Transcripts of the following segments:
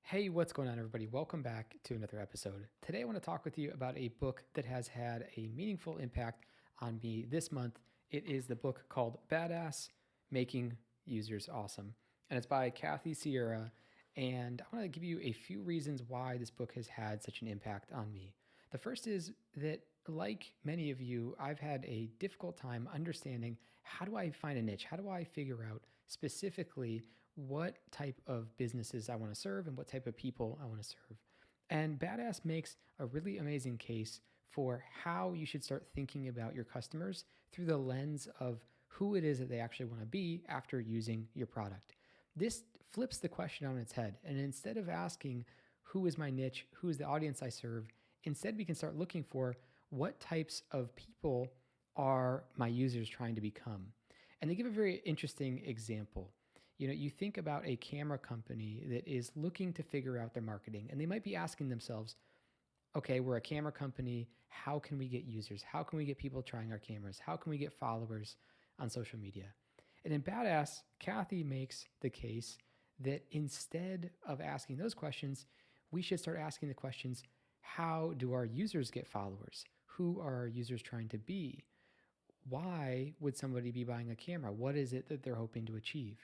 Hey, what's going on, everybody? Welcome back to another episode. Today, I want to talk with you about a book that has had a meaningful impact on me this month. It is the book called Badass Making Users Awesome, and it's by Kathy Sierra. And I want to give you a few reasons why this book has had such an impact on me. The first is that, like many of you, I've had a difficult time understanding how do I find a niche? How do I figure out specifically what type of businesses I want to serve and what type of people I want to serve? And Badass makes a really amazing case for how you should start thinking about your customers through the lens of who it is that they actually want to be after using your product. This flips the question on its head. And instead of asking, who is my niche? Who is the audience I serve? Instead, we can start looking for what types of people are my users trying to become. And they give a very interesting example. You think about a camera company that is looking to figure out their marketing, and they might be asking themselves, okay, we're a camera company. How can we get users? How can we get people trying our cameras? How can we get followers on social media? And in Badass, Kathy makes the case that instead of asking those questions, we should start asking the questions, how do our users get followers? Who are our users trying to be? Why would somebody be buying a camera? What is it that they're hoping to achieve?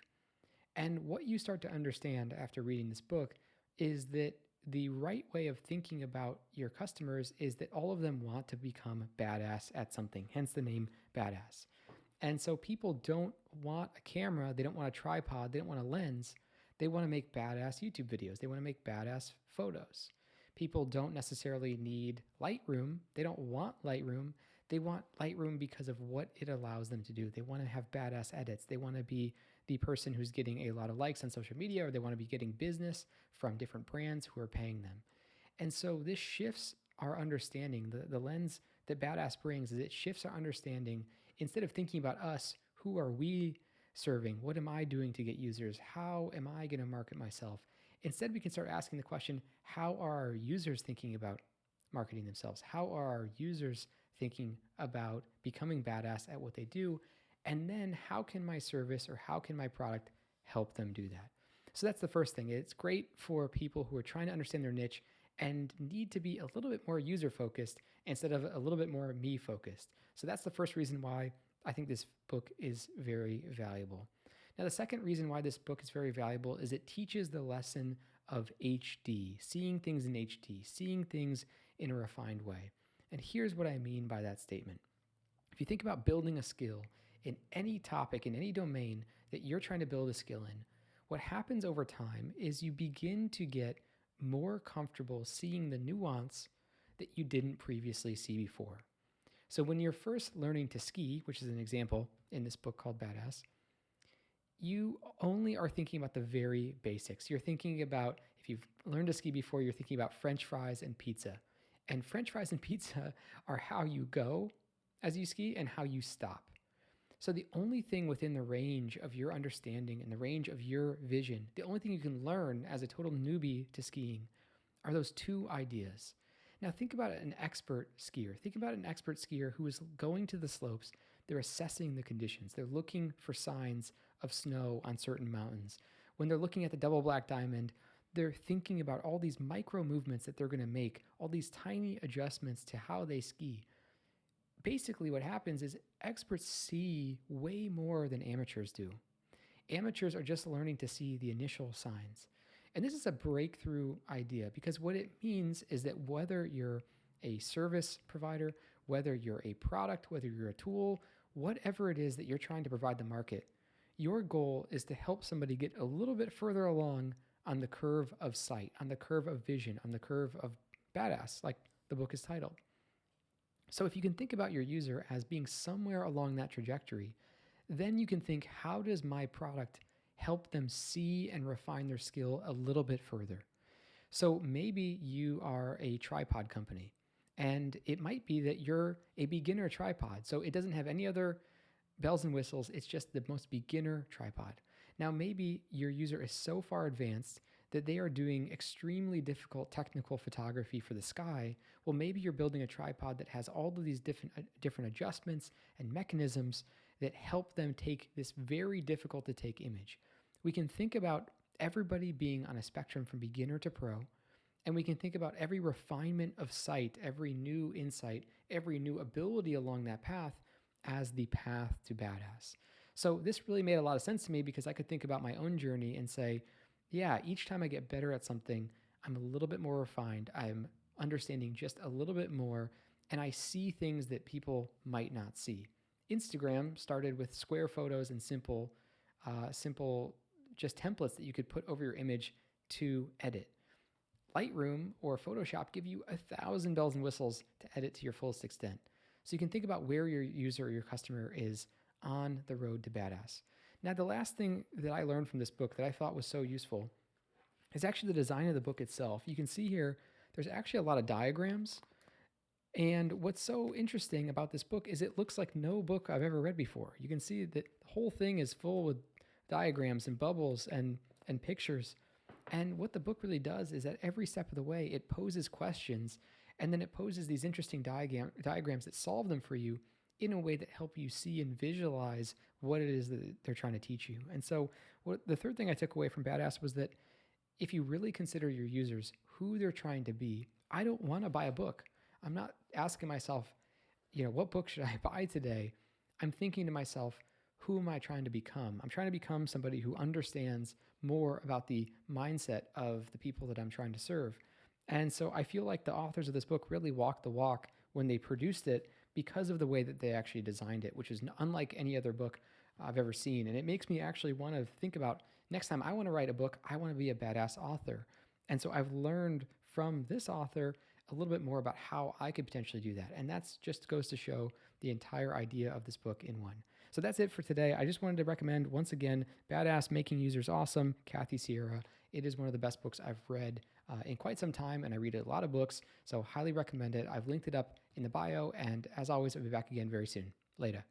And what you start to understand after reading this book is that the right way of thinking about your customers is that all of them want to become badass at something, hence the name Badass. And so people don't want a camera, they don't want a tripod, they don't want a lens. They want to make badass YouTube videos, they want to make badass photos. People don't necessarily need Lightroom, they don't want Lightroom. They want Lightroom because of what it allows them to do. They want to have badass edits. They want to be the person who's getting a lot of likes on social media, or they want to be getting business from different brands who are paying them. And so this shifts our understanding. The lens that Badass brings is it shifts our understanding. Instead of thinking about us, who are we serving? What am I doing to get users? How am I going to market myself? Instead, we can start asking the question, how are our users thinking about marketing themselves? How are our users thinking about becoming badass at what they do? And then how can my service or how can my product help them do that? So that's the first thing. It's great for people who are trying to understand their niche and need to be a little bit more user focused instead of a little bit more me focused. So that's the first reason why I think this book is very valuable. Now, the second reason why this book is very valuable is it teaches the lesson of HD, seeing things in HD, seeing things in a refined way. And here's what I mean by that statement. If you think about building a skill in any topic, in any domain that you're trying to build a skill in, what happens over time is you begin to get more comfortable seeing the nuance that you didn't previously see before. So when you're first learning to ski, which is an example in this book called Badass, you only are thinking about the very basics. You're thinking about, if you've learned to ski before, you're thinking about French fries and pizza. And French fries and pizza are how you go as you ski and how you stop. So the only thing within the range of your understanding and the range of your vision, the only thing you can learn as a total newbie to skiing are those two ideas. Now think about an expert skier. Think about an expert skier who is going to the slopes. They're assessing the conditions. They're looking for signs of snow on certain mountains. When they're looking at the double black diamond, they're thinking about all these micro movements that they're going to make, all these tiny adjustments to how they ski. Basically, what happens is experts see way more than amateurs do. Amateurs are just learning to see the initial signs. And this is a breakthrough idea because what it means is that whether you're a service provider, whether you're a product, whether you're a tool, whatever it is that you're trying to provide the market, your goal is to help somebody get a little bit further along on the curve of sight, on the curve of vision, on the curve of badass, like the book is titled. So if you can think about your user as being somewhere along that trajectory, then you can think, how does my product help them see and refine their skill a little bit further? So maybe you are a tripod company, and it might be that you're a beginner tripod. So it doesn't have any other bells and whistles. It's just the most beginner tripod. Now, maybe your user is so far advanced that they are doing extremely difficult technical photography for the sky. Well, maybe you're building a tripod that has all of these different adjustments and mechanisms that help them take this very difficult to take image. We can think about everybody being on a spectrum from beginner to pro. And we can think about every refinement of sight, every new insight, every new ability along that path as the path to badass. So this really made a lot of sense to me because I could think about my own journey and say, yeah, each time I get better at something, I'm a little bit more refined. I'm understanding just a little bit more, and I see things that people might not see. Instagram started with square photos and simple just templates that you could put over your image to edit. Lightroom or Photoshop give you 1,000 bells and whistles to edit to your fullest extent. So you can think about where your user or your customer is on the road to badass. Now, the last thing that I learned from this book that I thought was so useful is actually the design of the book itself. You can see here, there's actually a lot of diagrams. And what's so interesting about this book is it looks like no book I've ever read before. You can see that the whole thing is full with diagrams and bubbles and pictures. And what the book really does is at every step of the way, it poses questions, and then it poses these interesting diagrams that solve them for you in a way that help you see and visualize what it is that they're trying to teach you. And so the third thing I took away from Badass was that if you really consider your users who they're trying to be, I don't want to buy a book. I'm not asking myself, what book should I buy today? I'm thinking to myself, who am I trying to become? I'm trying to become somebody who understands more about the mindset of the people that I'm trying to serve. And so I feel like the authors of this book really walked the walk when they produced it because of the way that they actually designed it, which is unlike any other book I've ever seen. And it makes me actually want to think about next time I want to write a book, I want to be a badass author. And so I've learned from this author a little bit more about how I could potentially do that. And that's just goes to show the entire idea of this book in one. So that's it for today. I just wanted to recommend, once again, Badass Making Users Awesome, Kathy Sierra. It is one of the best books I've read in quite some time, and I read a lot of books, so highly recommend it. I've linked it up in the bio, and as always, I'll be back again very soon. Later.